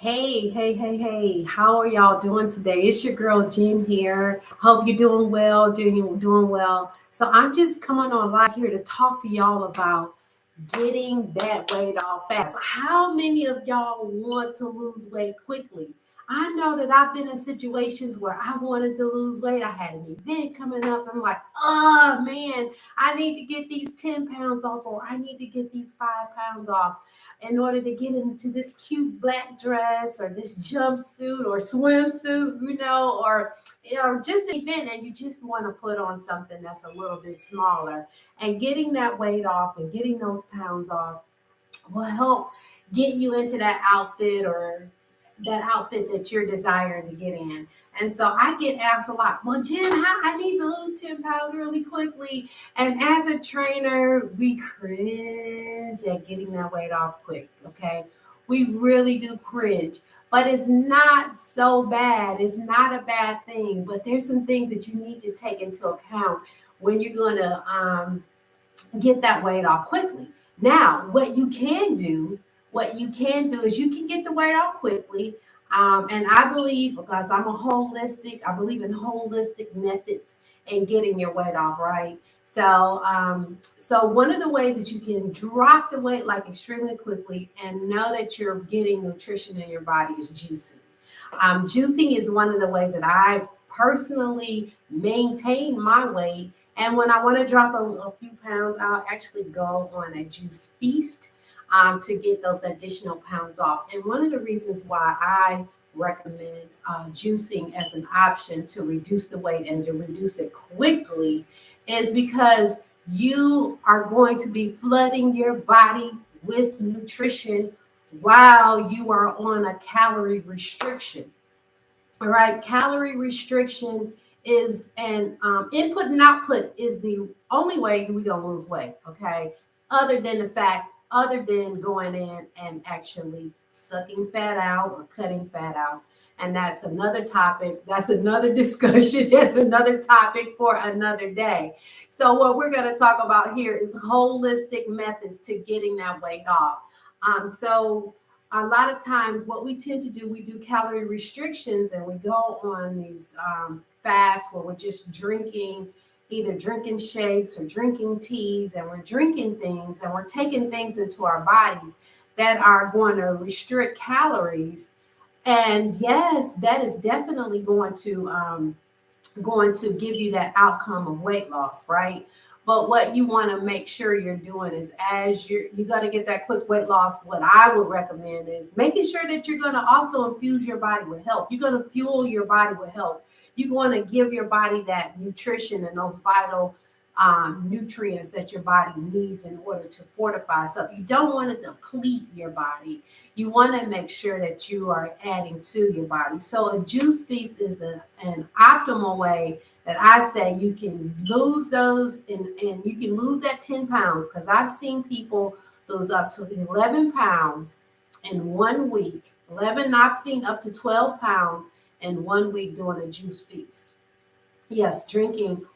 Hey. How are y'all doing today? It's your girl Jen here. Hope you're doing well, doing well. So I'm just coming on live here to talk to y'all about getting that weight off fast. How many of y'all want to lose weight quickly? I know that I've been in situations where I wanted to lose weight. I had an event coming up. I'm like, oh man, I need to get these 10 pounds off, or I need to get these 5 pounds off in order to get into this cute black dress or this jumpsuit or swimsuit, or just an event, and you just want to put on something that's a little bit smaller. And getting that weight off and getting those pounds off will help get you into that outfit or that outfit that you're desiring to get in. And so I get asked a lot, well, Jen, I need to lose 10 pounds really quickly. And as a trainer, we cringe at getting that weight off quick, okay? We really do cringe. But it's not so bad. It's not a bad thing. But there's some things that you need to take into account when you're going to get that weight off quickly. Now, what you can do is you can get the weight off quickly. And I believe, because I believe in holistic methods in getting your weight off, right? So one of the ways that you can drop the weight like extremely quickly and know that you're getting nutrition in your body is juicing. Juicing is one of the ways that I personally maintain my weight. And when I want to drop a few pounds, I'll actually go on a juice feast to get those additional pounds off. And one of the reasons why I recommend juicing as an option to reduce the weight and to reduce it quickly is because you are going to be flooding your body with nutrition while you are on a calorie restriction. All right, calorie restriction is and input and output is the only way we gonna lose weight. Okay, other than going in and actually sucking fat out or cutting fat out, and that's another topic. That's another discussion and another topic for another day. So what we're gonna talk about here is holistic methods to getting that weight off. So a lot of times what we tend to do, we do calorie restrictions and we go on these fasts where we're just either drinking shakes or drinking teas, and we're drinking things and we're taking things into our bodies that are going to restrict calories. And yes, that is definitely going to give you that outcome of weight loss, right? But what you want to make sure you're doing is, as you're going to get that quick weight loss, what I would recommend is making sure that you're going to also infuse your body with health. You're going to fuel your body with health. You want to give your body that nutrition and those vital nutrients that your body needs in order to fortify itself. You don't want to deplete your body. You want to make sure that you are adding to your body. So a juice feast is an optimal way that I say you can lose those and you can lose that 10 pounds, because I've seen people lose up to 11 pounds in 1 week. 11, I've seen up to 12 pounds in 1 week doing a juice feast. Yes, drinking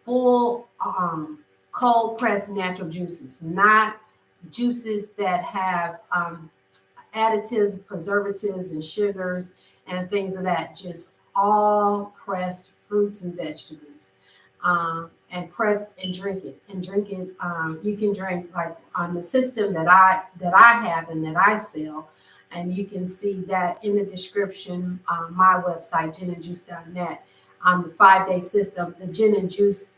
full cold pressed natural juices, not juices that have additives, preservatives, and sugars and things of that. Just all pressed fruits and vegetables, and press and drink it. And drink it. You can drink like on the system that I have and that I sell. And you can see that in the description on my website, ginandjuice.net. The 5-day system, the gin and juice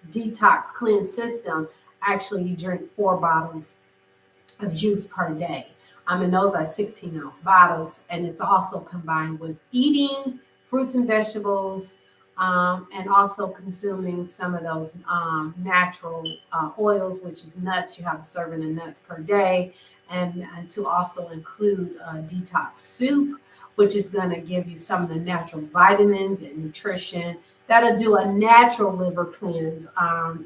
detox cleanse system. Actually, you drink 4 bottles of juice per day. And those are 16-ounce bottles, and it's also combined with eating fruits and vegetables, and also consuming some of those natural oils, which is nuts. You have a serving of nuts per day, and to also include detox soup, which is going to give you some of the natural vitamins and nutrition. That'll do a natural liver cleanse.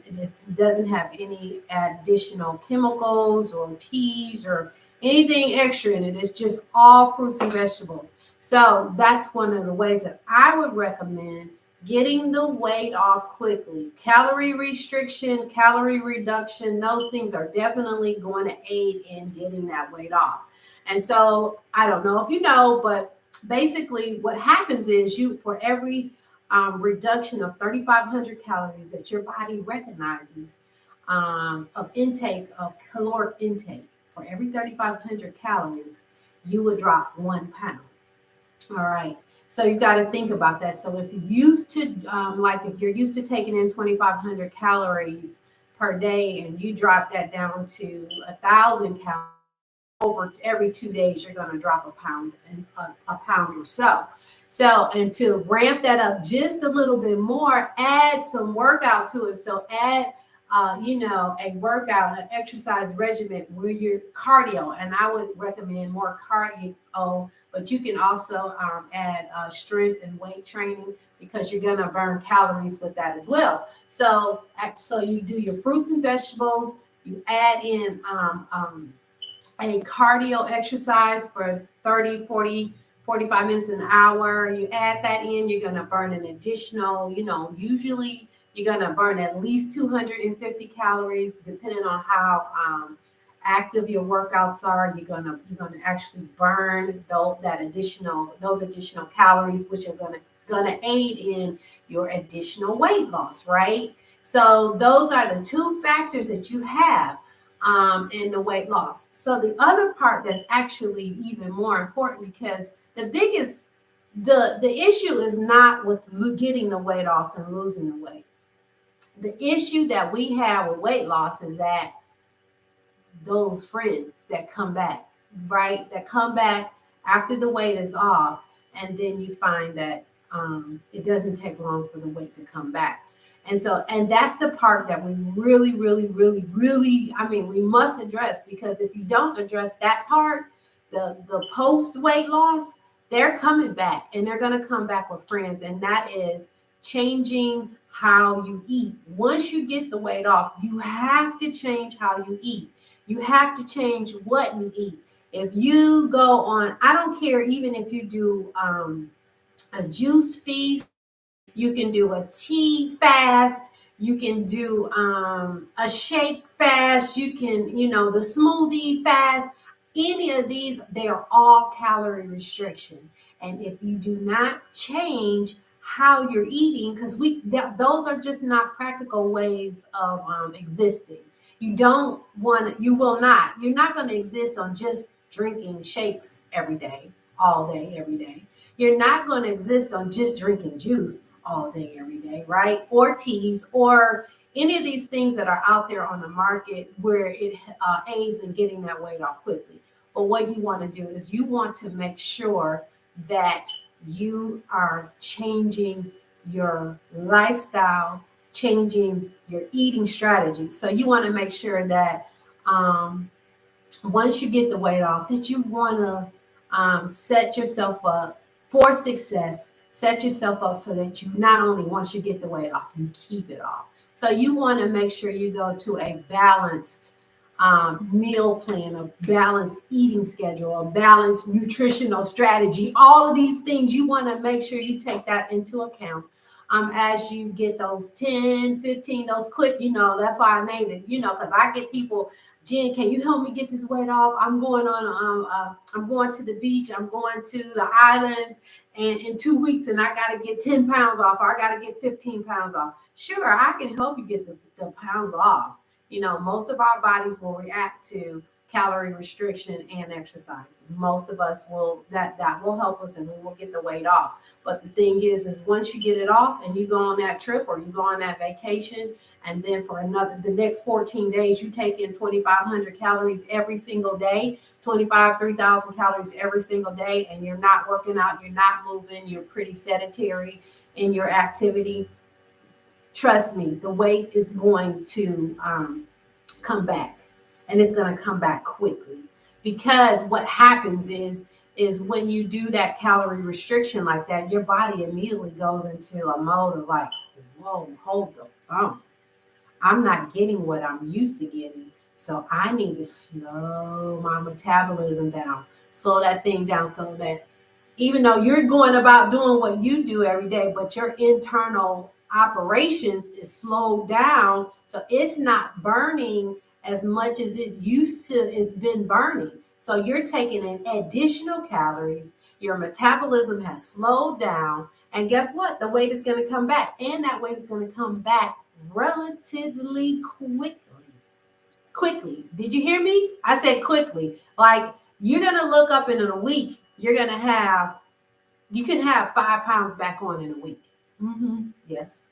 It doesn't have any additional chemicals or teas or anything extra in it. It's just all fruits and vegetables. So that's one of the ways that I would recommend getting the weight off quickly. Calorie restriction, calorie reduction, those things are definitely going to aid in getting that weight off. And so I don't know if you know, but basically what happens is for every reduction of 3,500 calories that your body recognizes of intake, of caloric intake, for every 3,500 calories, you would drop 1 pound. All right. So you got to think about that. So if you used to, if you're used to taking in 2,500 calories per day and you drop that down to 1,000 calories over every 2 days, you're going to drop a pound and a pound or so. So, and to ramp that up just a little bit more, add some workout to it. So add a workout, an exercise regimen where you're cardio, and I would recommend more cardio, but you can also add strength and weight training because you're going to burn calories with that as well. So you do your fruits and vegetables, you add in a cardio exercise for 30, 40, 45 minutes, an hour. You add that in, you're going to burn an additional, usually you're going to burn at least 250 calories, depending on how active your workouts are. You're gonna actually burn those additional calories, which are gonna aid in your additional weight loss, right? So those are the two factors that you have in the weight loss. So the other part that's actually even more important, because the issue is not with getting the weight off and losing the weight. The issue that we have with weight loss is that those friends that come back, right? That come back after the weight is off, and then you find that it doesn't take long for the weight to come back. And that's the part that we really, really, really, really, we must address, because if you don't address that part, the post weight loss, they're coming back, and they're going to come back with friends, and that is changing how you eat. Once you get the weight off, you have to change how you eat. You have to change what you eat. If you go on, I don't care, even if you do a juice feast, you can do a tea fast, you can do a shake fast, you can, the smoothie fast. Any of these, they are all calorie restriction. And if you do not change how you're eating, because those are just not practical ways of existing. You're not going to exist on just drinking shakes every day, all day, every day. You're not going to exist on just drinking juice all day, every day, right? Or teas, or any of these things that are out there on the market where it aids in getting that weight off quickly. But what you want to do is you want to make sure that you are changing your lifestyle, changing your eating strategy. So you want to make sure that once you get the weight off, that you want to set yourself up for success. Set yourself up so that you not only, once you get the weight off, you keep it off. So you want to make sure you go to a balanced meal plan, a balanced eating schedule, a balanced nutritional strategy. All of these things, you want to make sure you take that into account as you get those 10, 15, those quick, that's why I named it, because I get people, Jen, can you help me get this weight off? I'm going to the beach, I'm going to the islands, and in 2 weeks, and I got to get 10 pounds off, or I got to get 15 pounds off. Sure, I can help you get the pounds off. Most of our bodies will react to calorie restriction and exercise. Most of us will, that will help us, and we will get the weight off. But the thing is once you get it off and you go on that trip or you go on that vacation, and then for the next 14 days, you take in 2,500 calories every single day, 3,000 calories every single day, and you're not working out, you're not moving, you're pretty sedentary in your activity. Trust me, the weight is going to come back, and it's going to come back quickly, because what happens is when you do that calorie restriction like that, your body immediately goes into a mode of like, whoa, hold the phone. I'm not getting what I'm used to getting. So I need to slow my metabolism down, slow that thing down so that Even though you're going about doing what you do every day, but your internal operations is slowed down. So it's not burning as much as it used to, it's been burning. So you're taking in additional calories. Your metabolism has slowed down. And guess what? The weight is going to come back. And that weight is going to come back relatively quickly. Quickly. Did you hear me? I said quickly. Like you're going to look up in a week, you're going to have, you can have 5 pounds back on in a week. Yes.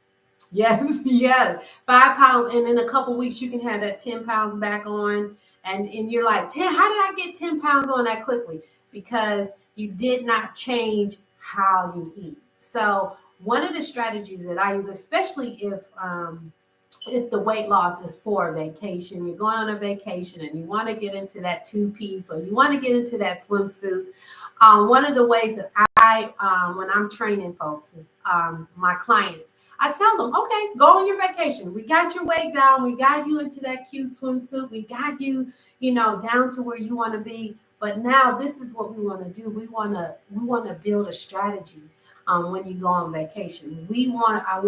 Yes. Yes. 5 pounds. And in a couple weeks, you can have that 10 pounds back on. And you're like, 10, how did I get 10 pounds on that quickly? Because you did not change how you eat. So one of the strategies that I use, especially if the weight loss is for a vacation, you're going on a vacation and you want to get into that two-piece or you want to get into that swimsuit. One of the ways that when I'm training folks is my clients, I tell them, okay, go on your vacation. We got your weight down. We got you into that cute swimsuit. We got you, down to where you want to be. But now this is what we want to do. We want to build a strategy. When you go on vacation, I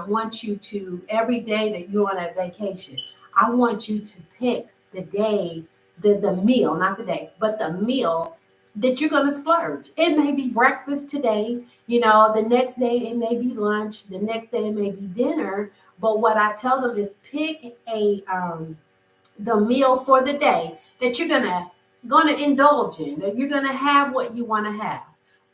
want you to, every day that you're on that vacation, I want you to pick the day, the meal, not the day, but the meal that you're going to splurge. It may be breakfast today, the next day it may be lunch, the next day it may be dinner. But what I tell them is pick the meal for the day that you're gonna indulge in, that you're gonna have what you want to have.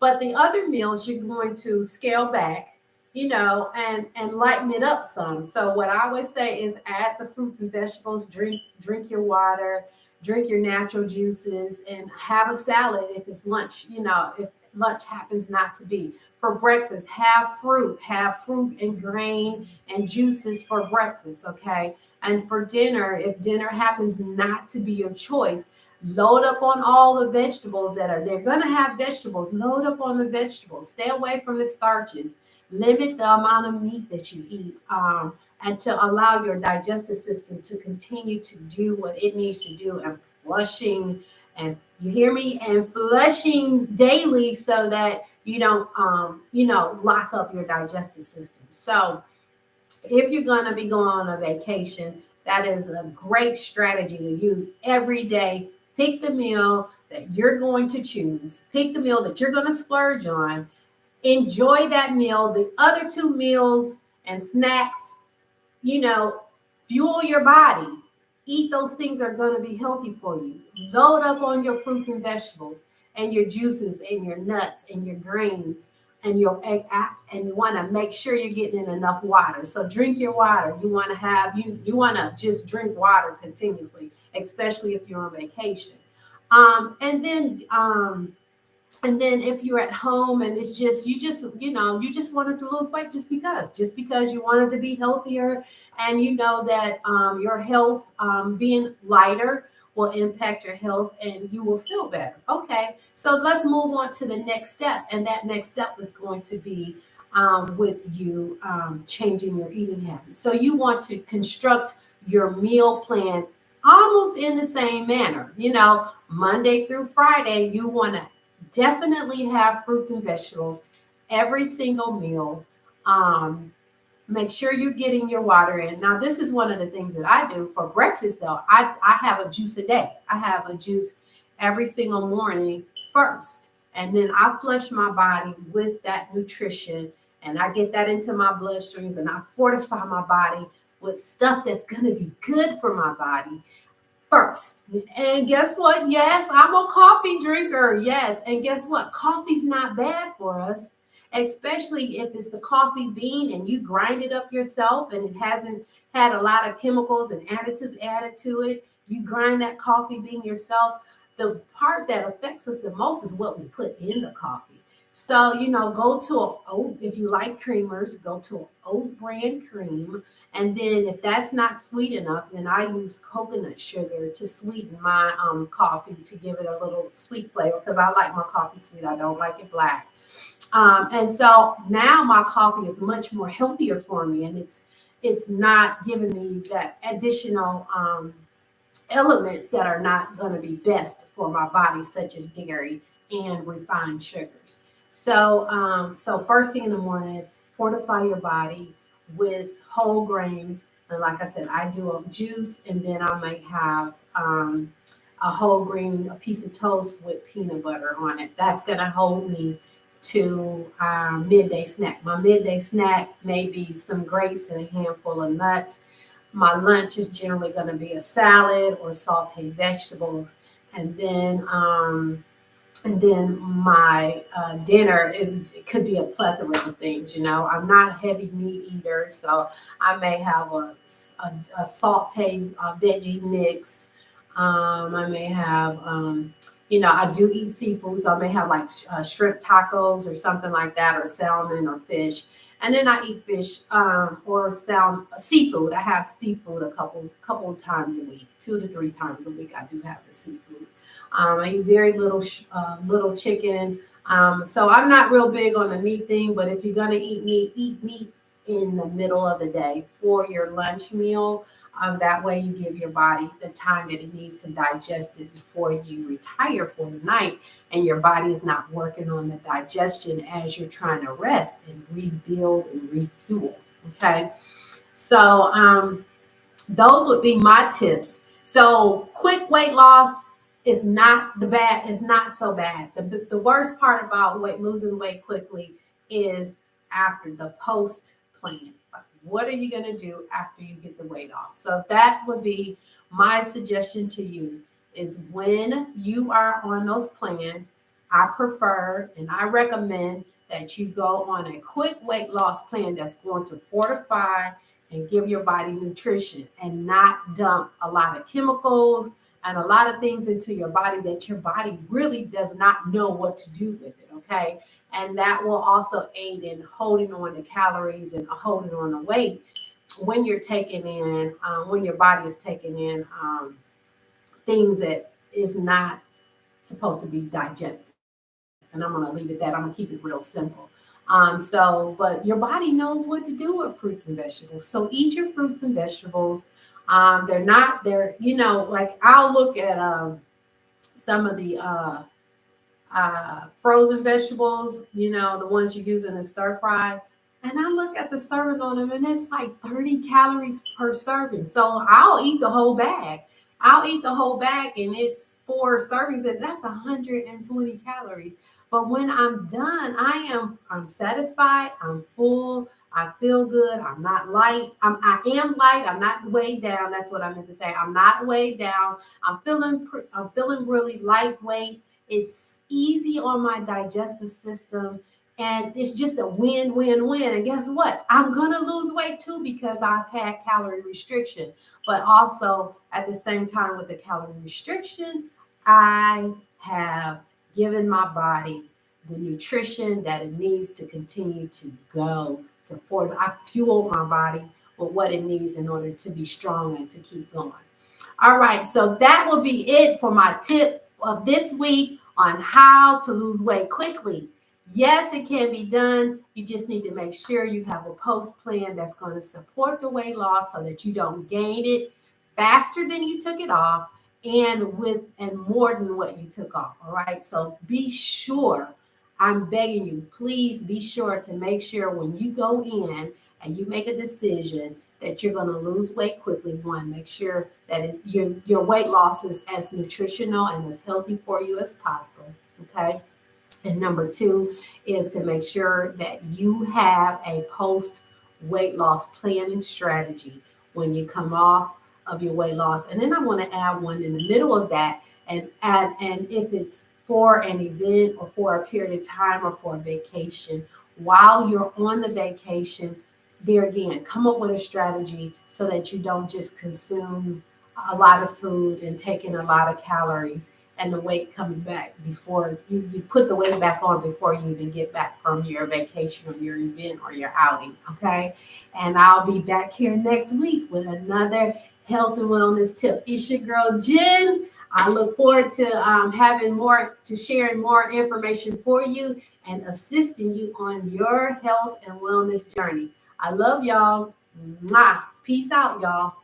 But the other meals you're going to scale back, and lighten it up some. So what I always say is add the fruits and vegetables, drink your water, drink your natural juices, and have a salad if it's lunch, if lunch happens not to be. For breakfast, have fruit and grain and juices for breakfast, okay? And for dinner, if dinner happens not to be your choice, load up on all the vegetables they're going to have vegetables. Load up on the vegetables. Stay away from the starches. Limit the amount of meat that you eat, and to allow your digestive system to continue to do what it needs to do, and flushing, and you hear me, and flushing daily so that you don't, lock up your digestive system. So if you're going to be going on a vacation, that is a great strategy to use every day. Pick the meal that you're going to choose. Pick the meal that you're going to splurge on. Enjoy that meal. The other two meals and snacks, fuel your body. Eat those things that are going to be healthy for you. Load up on your fruits and vegetables and your juices and your nuts and your grains and your egg, and you want to make sure you're getting in enough water. So drink your water. You want to have, you want to just drink water continuously, especially if you're on vacation. And then if you're at home and it's just, you just wanted to lose weight just because you wanted to be healthier, and that your health, being lighter will impact your health and you will feel better. Okay, so let's move on to the next step. And that next step is going to be with you changing your eating habits. So you want to construct your meal plan almost in the same manner. Monday through Friday, you want to definitely have fruits and vegetables every single meal. Make sure you're getting your water in. Now, this is one of the things that I do for breakfast, though. I have a juice a day. I have a juice every single morning first. And then I flush my body with that nutrition, and I get that into my bloodstreams, and I fortify my body with stuff that's going to be good for my body first. And guess what? Yes, I'm a coffee drinker. Yes. And guess what? Coffee's not bad for us, especially if it's the coffee bean and you grind it up yourself and it hasn't had a lot of chemicals and additives added to it. You grind that coffee bean yourself. The part that affects us the most is what we put in the coffee. So, go to a oat, if you like creamers, go to an oat brand cream. And then if that's not sweet enough, then I use coconut sugar to sweeten my coffee, to give it a little sweet flavor, because I like my coffee sweet. I don't like it black. And so now my coffee is much more healthier for me, and it's not giving me that additional elements that are not going to be best for my body, such as dairy and refined sugars. So first thing in the morning, fortify your body with whole grains. And like I said, I do a juice, and then I might have a whole grain, a piece of toast with peanut butter on it. That's gonna hold me to midday snack. My midday snack may be some grapes and a handful of nuts. My lunch is generally going to be a salad or sauteed vegetables, and then my dinner is, it could be a plethora of things. I'm not a heavy meat eater, so I may have a sauteed veggie mix. I may have, I do eat seafood, so I may have like shrimp tacos or something like that, or salmon or fish. And then I eat fish or seafood. I have seafood a couple times a week, 2 to 3 times a week. I do have the seafood. I eat very little chicken. So I'm not real big on the meat thing, but if you're gonna eat meat in the middle of the day for your lunch meal. That way you give your body the time that it needs to digest it before you retire for the night, and your body is not working on the digestion as you're trying to rest and rebuild and refuel. Okay. So those would be my tips. So quick weight loss is not so bad. The worst part about losing weight quickly is after the post plan. What are you going to do after you get the weight off? So that would be my suggestion to you, is when you are on those plans, I prefer and I recommend that you go on a quick weight loss plan that's going to fortify and give your body nutrition, and not dump a lot of chemicals and a lot of things into your body that your body really does not know what to do with it. Okay. And that will also aid in holding on to calories and holding on to weight when you're taking in, when your body is taking in things that is not supposed to be digested. And I'm going to leave it that. I'm going to keep it real simple. But your body knows what to do with fruits and vegetables. So eat your fruits and vegetables. Like I'll look at some of the frozen vegetables, the ones you use in the stir fry. And I look at the serving on them, and it's like 30 calories per serving. So I'll eat the whole bag. And it's 4 servings, and that's 120 calories. But when I'm done, I'm satisfied. I'm full. I feel good. I'm not light. I am light. I'm not weighed down. That's what I meant to say. I'm not weighed down. I'm feeling really lightweight. It's easy on my digestive system, and it's just a win, win, win. And guess what? I'm going to lose weight too, because I've had calorie restriction. But also at the same time with the calorie restriction, I have given my body the nutrition that it needs to continue to go to forward. I fuel my body with what it needs in order to be strong and to keep going. All right, so that will be it for my tip of this week on how to lose weight quickly. Yes, it can be done. You just need to make sure you have a post plan that's going to support the weight loss so that you don't gain it faster than you took it off, and more than what you took off. All right. So be sure, I'm begging you, please be sure to make sure when you go in and you make a decision that you're going to lose weight quickly. One, make sure that your weight loss is as nutritional and as healthy for you as possible. Okay. And number two is to make sure that you have a post weight loss plan and strategy when you come off of your weight loss. And then I want to add one in the middle of that, and if it's for an event or for a period of time or for a vacation, while you're on the vacation, there again, come up with a strategy so that you don't just consume a lot of food and take in a lot of calories, and the weight comes back before you put the weight back on before you even get back from your vacation or your event or your outing. Okay. And I'll be back here next week with another health and wellness tip. It's your girl, Jen. I look forward to sharing more information for you and assisting you on your health and wellness journey. I love y'all. Mwah. Peace out, y'all.